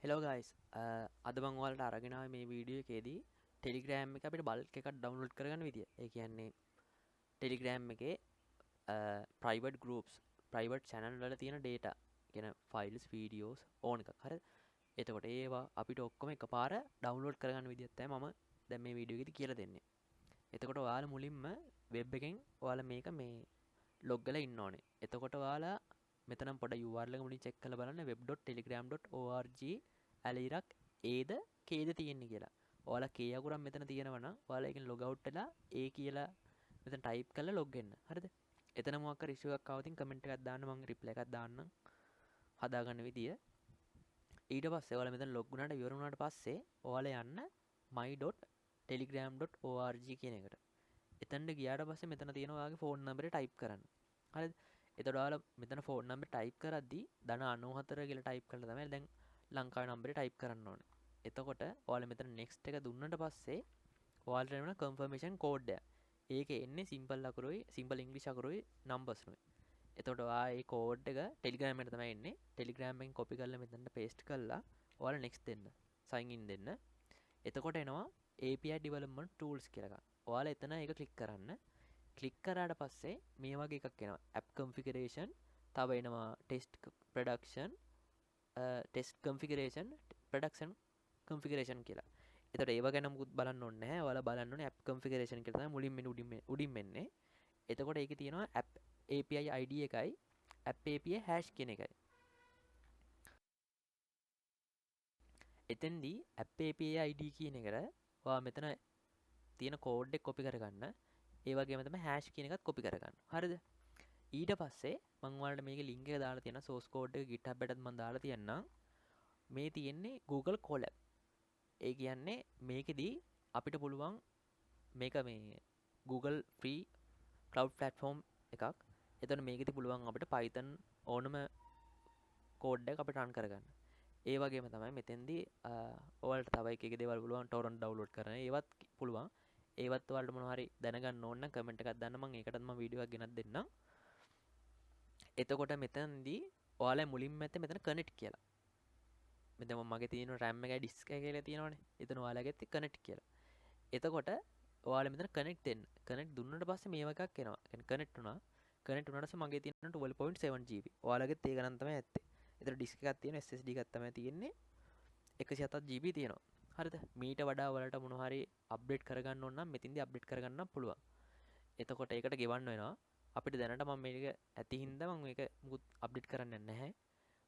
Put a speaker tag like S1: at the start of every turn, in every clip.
S1: Hello guys අද මං ඔයාලට අරගෙන ආවේ මේ වීඩියෝ එකේදී ටෙලිග්‍රෑම් එක අපිට බල්ක් එකක් ඩවුන්ලෝඩ් කරගන්න විදිය. ඒ කියන්නේ ටෙලිග්‍රෑම් එකේ ප්‍රයිවට් ගෲප්ස් ප්‍රයිවට් channel වල තියෙන data කියන ෆයිල්ස් වීඩියෝස් ඕන එකක් හරිද. එතකොට ඒවා අපිට ඔක්කොම එකපාර ඩවුන්ලෝඩ් කරගන්න විදියක් තමයි මම දැන් මේ වීඩියෝ එකේදී කියලා දෙන්නේ. එතකොට ඔයාලා මුලින්ම වෙබ් එකෙන් ඔයාලා මේක මේ ලොග් වෙලා ඉන්න ඕනේ. එතකොට ඔයාලා මෙතන පොඩ URL එක මුලින් චෙක් කරලා බලන්න web.telegram.org ඇලිරක් ඒද කේද තියෙන්නේ කියලා. ඔයාලා කේ අකුරක් මෙතන තියෙනවා නම් ඔයාලා ඒකෙන් ලොග් අවුට් වෙලා ඒ කියලා මෙතන ටයිප් කරලා ලොග් වෙන්න. හරිද? එතන මොකක් හරි ඉෂුව එකක් ආවොත් කමෙන්ට් එකක් දාන්න මම රිප්ලයි එකක් දාන්නම් හදාගන්න විදිය. ඊට පස්සේ ඔයාලා මෙතන ලොග් වුණාට ඉවර වුණාට පස්සේ ඔයාලා යන්න my.telegram.org කියන එකට. එතනට ගියාට පස්සේ මෙතන තියෙන ඔයාගේ ෆෝන් නම්බරේ ටයිප් කරන්න. හරිද? එතකොට ඔයාලා මෙතන ෆෝන් නම්බරේ ටයිප් කරද්දී ධන 94 කියලා ටයිප් කරලා තමයි දැන් ලංකාවේ නම්බරේ ටයිප් කරන්න ඕනේ. එතකොට ඔයාලා මෙතන next එක දුන්නට පස්සේ ඔයාලට එන confirmation code එක. ඒකේ එන්නේ simple අකුරුයි simple english අකුරුයි numbers නුයි. එතකොට ඔයා මේ code එක Telegram එකට තමයි එන්නේ. Telegram එකෙන් copy කරලා මෙතනට paste කරලා ඔයාලා next දෙන්න. sign in දෙන්න. එතකොට එනවා API development tools කියලා එකක්. ඔයාලා එතන ඒක ක්ලික් කරන්න. ක්ලික් කරාට පස්සේ මේ වගේ එකක් එනවා. app configuration, තව එනවා test production, test configuration, production configuration කියලා. එතකොට ඒව ගැන මුකුත් බලන්න ඕනේ නැහැ. ඔයාලා බලන්න ඕනේ app configuration කියලා තමයි මුලින්ම උඩින් මෙන්නේ. එතකොට ඒකේ තියෙනවා app API ID එකයි app API hash කියන එකයි. එතෙන්දී app API ID කියන එකට ඔයා මෙතන තියෙන කෝඩ් එක කොපි කරගන්න. ඒ වගේම තමයි hash කියන එකත් කොපි කරගන්න. හරිද? ඊට පස්සේ මම ඔයාලට මේකේ link එක දාලා තියෙනවා. source code එක GitHub එකටත් මම දාලා තියන්නම්. මේ තියෙන්නේ Google Colab. ඒ කියන්නේ මේකෙදී අපිට පුළුවන් මේක මේ Google free cloud platform එකක්. එතන මේකෙදී පුළුවන් අපිට Python ඕනම කෝඩ් එකක් අපිට run කරගන්න. ඒ වගේම තමයි මෙතෙන්දී ඔයාලට තව එක දේවල් පුළුවන් torrent download කරන්න. ඒවත් පුළුවන්. ඒවත් ඔයාලට මොනවා හරි දැනගන්න ඕන නම් කමෙන්ට් එකක් දාන්න. මම ඒකටත් මම වීඩියෝ එකක් ගෙනත් දෙන්නම්. එතකොට මෙතනදී ඔයාලා මුලින්ම ඇත්තේ මෙතන connect කියලා. මෙතන මගේ තියෙන RAM එකයි disk එකයි කියලා තියෙනවනේ. එතන ඔයාලගෙත් connect කියලා. එතකොට ඔයාලා මෙතන connect දෙන්න. connect දුන්නාට පස්සේ මේව එකක් එනවා. කියන්නේ connect වුණා. connect වුණාට පස්සේ මගේ තියෙන 12.7 GB. ඔයාලගෙත් ඒක නම් තමයි ඇත්තේ. එතන disk එකක් තියෙනවා, SSD එකක් තමයි තියෙන්නේ. 107 GB තියෙනවා. හරිද? මීට වඩා ඔයාලට මොනවා හරි අප්ඩේට් කරගන්න ඕන නම් මෙතින්දී අප්ඩේට් කරගන්න පුළුවන්. එතකොට ඒකට ගෙවන්න වෙනවා. අපිට දැනට මම මේක ඇති හින්දා මම මේක මුකුත් අප්ඩේට් කරන්නේ නැහැ.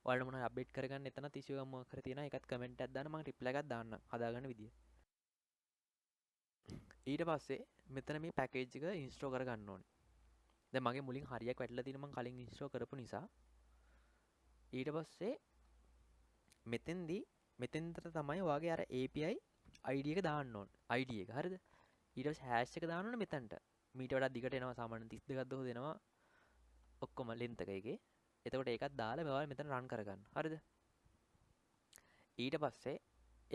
S1: ඔයාලට මොනවා අප්ඩේට් කරගන්න එතන ඉෂුව එකක් මොකක් හරි තියෙනවා. ඒකත් කමෙන්ට් එකක් දාන්න මම රිප්ලයි එකක් දාන්න හදාගන්න විදිය. ඊට පස්සේ මෙතන මේ පැකේජ් එක ඉන්ස්ටෝල් කරගන්න ඕනේ. දැන් මගේ මුලින් හරියක් වැටලා තියෙන මම කලින් ඉන්ස්ටෝල් කරපු නිසා ඊට පස්සේ මෙතෙන්ට තමයි ඔයාගේ අර API ID එක දාන්න ඕනේ. ID එක හරිද? ඊට පස්සේ hash එක දාන්න ඕනේ මෙතනට. මීට වඩා දිගට එනවා සාමාන්‍ය 32ක් දෝ දෙනවා ඔක්කොම length එක එකේ. එතකොට ඒකත් දාලා ඔයාලා මෙතන run කරගන්න. හරිද? ඊට පස්සේ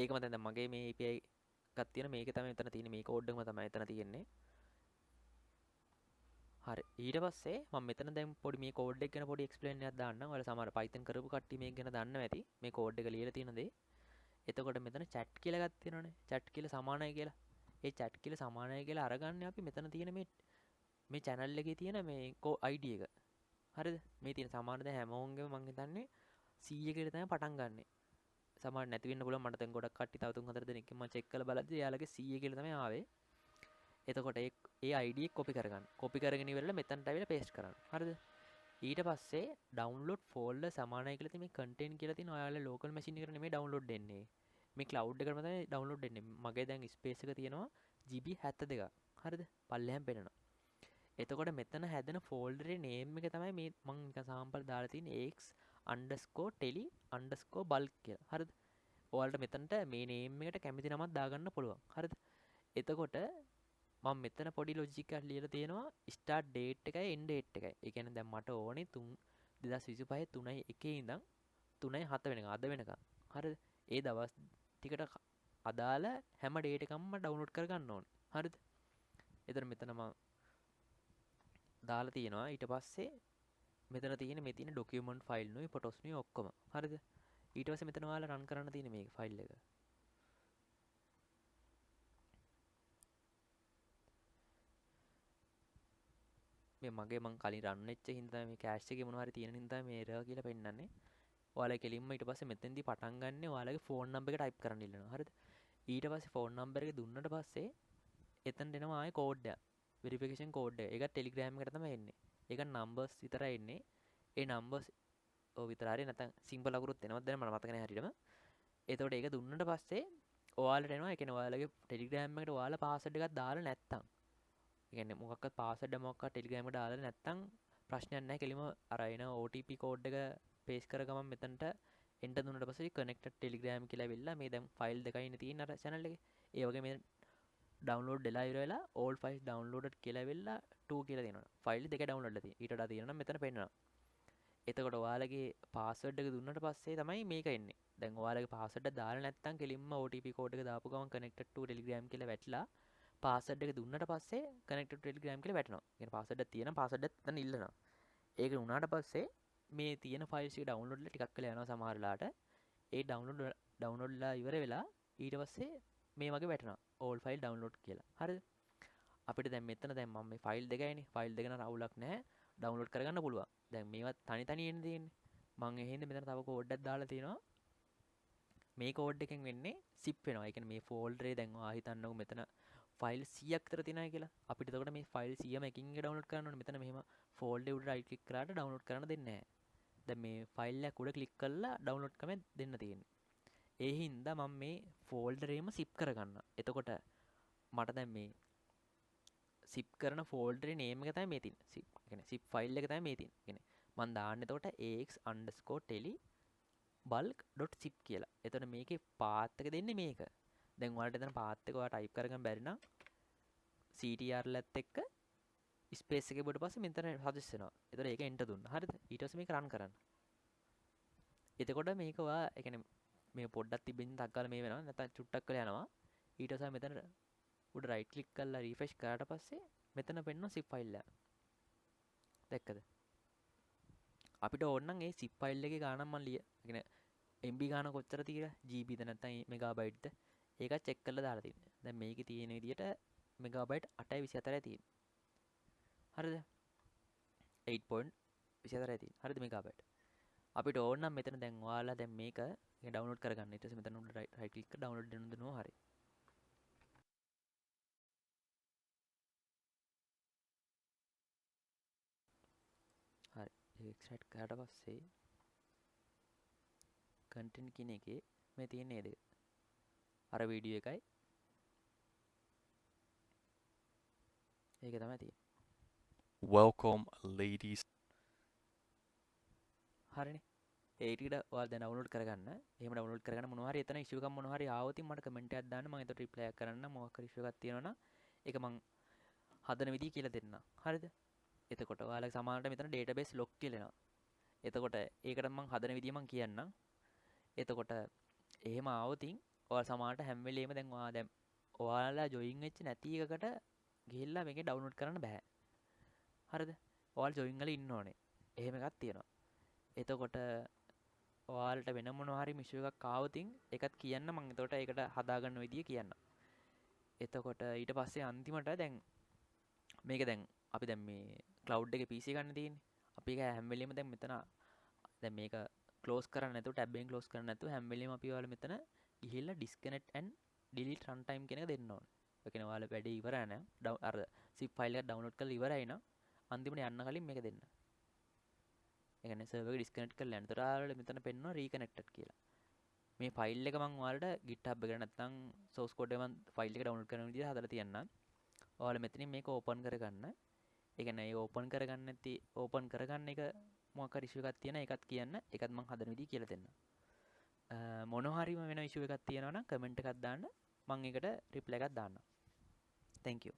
S1: ඒකම දැන් මගේ මේ API එකක් තියෙන මේක තමයි මෙතන තියෙන්නේ. මේ කෝඩ් එකම තමයි එතන තියෙන්නේ. හරි. ඊට පස්සේ මම මෙතන දැන් පොඩි මේ කෝඩ් එක ගැන පොඩි එක්ස්ප්ලেইন එකක් දාන්නම්. ඔයාලා සමහර Python කරපු කට්ටිය මේක ගැන දන්නව ඇති. මේ කෝඩ් එක ලියලා තියෙන දේ. එතකොට මෙතන chat කියලා එකක් තියෙනවනේ. chat කියලා සමානයි කියලා. ඒ chat කියලා සමානයි කියලා අරගන්නේ අපි මෙතන තියෙන මේ channel එකේ තියෙන මේ ID එක. හරිද? මේ තියෙන සමාන දැන් හැමෝගෙම මම හිතන්නේ 100 කට තමයි පටන් ගන්නෙ. සමහර නැති වෙන්න පුළුවන්. මට දැන් ගොඩක් කට්ටිය තව 3-4 දෙනෙක්ගෙන් මම චෙක් කරලා බලද්දි එයාලගේ 100 කියලා තමයි ආවේ. එතකොට ඒ ID එක කොපි කරගන්න. කොපි කරගෙන ඉවරලා මෙතනට ආවිලා පේස්ට් කරන්න. හරිද? ඊට පස්සේ download folder සමානයි කියලා තියෙන මේ content කියලා තියෙන ඔයාලා local machine එකට නෙමෙයි download වෙන්නේ. මේ cloud එකකට තමයි download වෙන්නේ. මගේ දැන් space එක තියෙනවා GB 72ක්. හරිද? පල්ලෙහාම පෙන්නනවා. එතකොට මෙතන හැදෙන folder එකේ name එක තමයි මේ මම නිකන් sample දාලා තියෙන x_tele_bulk කියලා. හරිද? ඔයාලට මෙතනට මේ name එකට කැමති නමක් දාගන්න පුළුවන්. හරිද? එතකොට මම මෙතන පොඩි ලොජික් එකක් ලියලා තියෙනවා start date එකයි end date එකයි. ඒ කියන්නේ දැන් මට ඕනේ 2025 3:01 ඉඳන් 3:07 වෙනකම් අද වෙනකම්. හරිද? ඒ දවස් ටිකට අදාළ හැම date එකක්ම මම download කරගන්න ඕනේ. හරිද? එතන මෙතන මම දාලා තියෙනවා. ඊට පස්සේ මෙතන තියෙන මේ තියෙන document file නුයි photos නුයි ඔක්කොම. හරිද? ඊට පස්සේ මෙතන ඔයාලා රන් කරන්න තියෙන මේක ෆයිල් එක. මේ මගේ මං කලින් රන් වෙච්ච හින්දා මේ කෑෂ් එකේ මොනවා හරි තියෙන හින්දා මේ එරර් කියලා පෙන්නන්නේ. ඔයාලා කෙලින්ම ඊට පස්සේ මෙතෙන්දී පටන් ගන්න ඔයාලගේ ෆෝන් නම්බර් එක ටයිප් කරන්න ඉල්ලනවා. හරිද? ඊට පස්සේ ෆෝන් නම්බර් එක දුන්නට පස්සේ එතනට එනවා ආයේ කෝඩ් එක. වෙරිෆිකේෂන් කෝඩ් එක. ඒක ටෙලිග්‍රෑම් එකට තමයි එන්නේ. ඒක නම්බර්ස් විතරයි එන්නේ. ඒ නම්බර්ස් ඔය විතර හරි නැත්නම් සිම්පල් අකුරුත් එනවද දැන් මට මතක නැහැ හරියටම. එතකොට ඒක දුන්නට පස්සේ ඔයාලට එනවා ඒ කියන්නේ ඔයාලගේ ටෙලිග්‍රෑම් එකට ඔයාලා පාස්වර්ඩ් එකක් දාලා නැත්තම් ඒ කියන්නේ මොකක්වත් පාස්වර්ඩ් මොකක්වත් ටෙලිග්‍රෑම් එකට දාලා නැත්තම් ප්‍රශ්නයක් නැහැ කෙලිම අර එන OTP කෝඩ් එක පේස්ට් කර ගමන් මෙතනට එන්ටර් දුන්නට පස්සේ කනෙක්ටඩ් ටෙලිග්‍රෑම් කියලා වෙලා මේ දැන් ෆයිල් දෙකයි ඉන්නේ තියෙන අර channel එකේ. ඒ වගේ මේ ඩවුන්ලෝඩ් වෙලා ඉවර වෙලා all files downloaded කියලා වෙලා 2 කියලා දෙනවා. ෆයිල් දෙක ඩවුන්ලෝඩ් වෙලා තියෙනවා. ඊට වඩා තියෙනවා නම් මෙතන පෙන්නනවා. එතකොට ඔයාලගේ පාස්වර්ඩ් එක දුන්නට පස්සේ තමයි මේක එන්නේ. දැන් ඔයාලගේ පාස්වර්ඩ් එක දාලා නැත්නම් කෙලින්ම OTP කෝඩ් එක දාපු ගමන් connected to telegram කියලා වැටලා පාස්වර්ඩ් එක දුන්නට පස්සේ connected to telegram කියලා වැටෙනවා. ඒ කියන්නේ පාස්වර්ඩ් එක තියෙන පාස්වර්ඩ් එක දැන් ඉල්ලනවා. ඒක උනාට පස්සේ මේ තියෙන ෆයිල්ස් ටික ඩවුන්ලෝඩ් වෙලා ටිකක් වෙලා යනවා සමහර වෙලාවට. ඒ ඩවුන්ලෝඩ්ලා ඉවර වෙලා ඊට පස්සේ මේ වගේ වැටෙනවා. all file download කියලා. හරිද? අපිට දැන් මෙතන දැන් මම මේ ෆයිල් දෙකයිනේ. ෆයිල් දෙක නම් රවුලක් නැහැ. ඩවුන්ලෝඩ් කරගන්න පුළුවන්. දැන් මේවත් තනි තනි එන්නේ තියෙන්නේ. මම එහෙනම් මෙතන තව කෝඩ් එකක් දාලා තියෙනවා. මේ කෝඩ් එකෙන් වෙන්නේ zip වෙනවා. ඒ කියන්නේ මේ ෆෝල්ඩරේ දැන් ඔයා හිතන්නකෝ මෙතන ෆයිල් 100ක් විතර තියෙනවා කියලා. අපිට එතකොට මේ ෆයිල් 100ම එකින් එක ඩවුන්ලෝඩ් කරන්න ඕනේ. මෙතන මෙහෙම ෆෝල්ඩරේ උඩ රයිට් ක්ලික් කරාට ඩවුන්ලෝඩ් කරන්න දෙන්නේ නැහැ. දැන් මේ ෆයිල් එක උඩ ක්ලික් කරලා ඩවුන්ලෝඩ් කමෙන් දෙන්න තියෙන්නේ. ඒ හින්දා මම මේ ෆෝල්ඩරේම zip කරගන්න. එතකොට මට දැන් මේ zip කරන ෆෝල්ඩරේ නේම් එක තමයි මේ තියෙන්නේ. zip කියන්නේ zip ෆයිල් එක තමයි මේ තියෙන්නේ. කියන්නේ මම දාන්නේ එතකොට ax_teli bulk.zip කියලා. එතකොට මේකේ පාත් එක දෙන්නේ මේක. දැන් ඔයාලට එතන පාත් එක ඔයා ටයිප් කරගන්න බැරි නම් ctrl-ත් එක්ක ස්පේස් එකේ බුවට පස්සේ මෙතන සජෙස්ට් වෙනවා. එතකොට ඒක එන්ටර් දුන්නා. හරිද? ඊට පස්සේ මේක රන් කරන්න. එතකොට මේක ඔයා ඒ කියන්නේ මේ පොඩ්ඩක් තිබෙන්න තක්කාල මේ වෙනවා. නැත්නම් චුට්ටක් කරලා යනවා. ඊට පස්සේ මෙතන උඩ රයිට් ක්ලික් කරලා රිෆ්‍රෙෂ් කරාට පස්සේ මෙතන පෙන්නන zip ෆයිල් එක. දැක්කද? අපිට ඕන නම් ඒ zip ෆයිල් එකේ ගානක් මම ලිය. ඒ කියන්නේ MB ගාන කොච්චර තියෙද? GB ද නැත්නම් මෙගාබයිට් ද? ඒක චෙක් කරලා දාලා තියෙන්නේ. දැන් මේකේ තියෙන විදියට මෙගාබයිට් 8.24යි තියෙන්නේ. හරිද? 8.24යි තියෙන්නේ. හරිද මෙගාබයිට්? අපිට ඕන නම් මෙතන දැන් ඔයාලා දැන් මේක ඩවුන්ලෝඩ් කරගන්න. ඊට පස්සේ මෙතන උඩ රයිට් ක්ලික් කරලා ඩවුන්ලෝඩ් දෙනවා හරිය. හරි එක්ස්ට්‍රැක්ට් කරාට පස්සේ කන්ටෙන්ට් කියන එකේ මේ තියෙන නේද අර වීඩියෝ එකයි ඒක තමයි තියෙන්නේ.
S2: Welcome, ladies.
S1: හරිනේ ඒ ටිකට ඔයාලා දැන් ඩවුන්ලෝඩ් කරගන්න. එහෙම ඩවුන්ලෝඩ් කරගන්න මොනවා හරි එතන ඉෂුව එකක් මොනවා හරි ආවොත් මට කමෙන්ට් එකක් දාන්න. මම ඒකට රිප්ලයි එකක් කරන්න. මොකක් හරි ඉෂුව එකක් තියෙනවා නම් ඒක මම හදන විදිය කියලා දෙන්නම්. හරිද? එතකොට ඔයාලගේ සමානට මෙතන database lock කියලා එනවා. එතකොට ඒකට මම හදන විදිය මම කියන්නම්. එතකොට එහෙම ආවොතින් ඔයාලා සමානට හැම වෙලේම දැන් ඔයාලා ජොයින් වෙච්ච නැති එකකට ගිහිල්ලා මේකේ ඩවුන්ලෝඩ් කරන්න බෑ. හරිද? ඔයාලා ජොයින් වෙලා ඉන්න ඕනේ. එහෙම එකක් තියෙනවා. එතකොට ඔයාලට වෙන මොනවා හරි මිෂු එකක් ආවොතින් ඒකත් කියන්න මම එතකොට ඒකට හදාගන්න විදිය කියන්නම්. එතකොට ඊට පස්සේ අන්තිමට දැන් මේක දැන් අපි දැන් මේ cloud එකේ PC ගන්න තියෙන්නේ. අපි ඒක හැම වෙලෙම දැන් මෙතන දැන් මේක close කරන්න නැතුව tab එකෙන් close කරන්න නැතුව හැම වෙලෙම අපි ඔයාලා මෙතන ගිහිල්ලා disconnect and delete runtime කියන එක දෙන්න ඕනේ. ඒ කියන්නේ ඔයාලා වැඩේ ඉවරයි නම් අර zip file එක download කරලා ඉවරයි නම් අන්තිමට යන්න කලින් මේක දෙන්න. ඒ කියන්නේ server එක disconnect කරලා යන්න. ඒතර ඔයාලට මෙතන පෙන්නනවා reconnected කියලා. මේ ෆයිල් එක මම ඔයාලට GitHub එකට නැත්නම් source code එක මම ෆයිල් එක download කරන විදිහට හදලා තියන්නම්. ඔයාලා මෙතනින් මේක open කරගන්න. ඒ කියන්නේ ඒ open කරගන්න නැති open කරගන්න එක මොකක් හරි issue එකක් තියෙන එකත් කියන්න. ඒකත් මම හදන විදිහ කියලා දෙන්නම්. මොනවා හරිම වෙන issue එකක් තියෙනවා නම් comment එකක් දාන්න. මම ඒකට reply එකක් දාන්නම්. Thank you.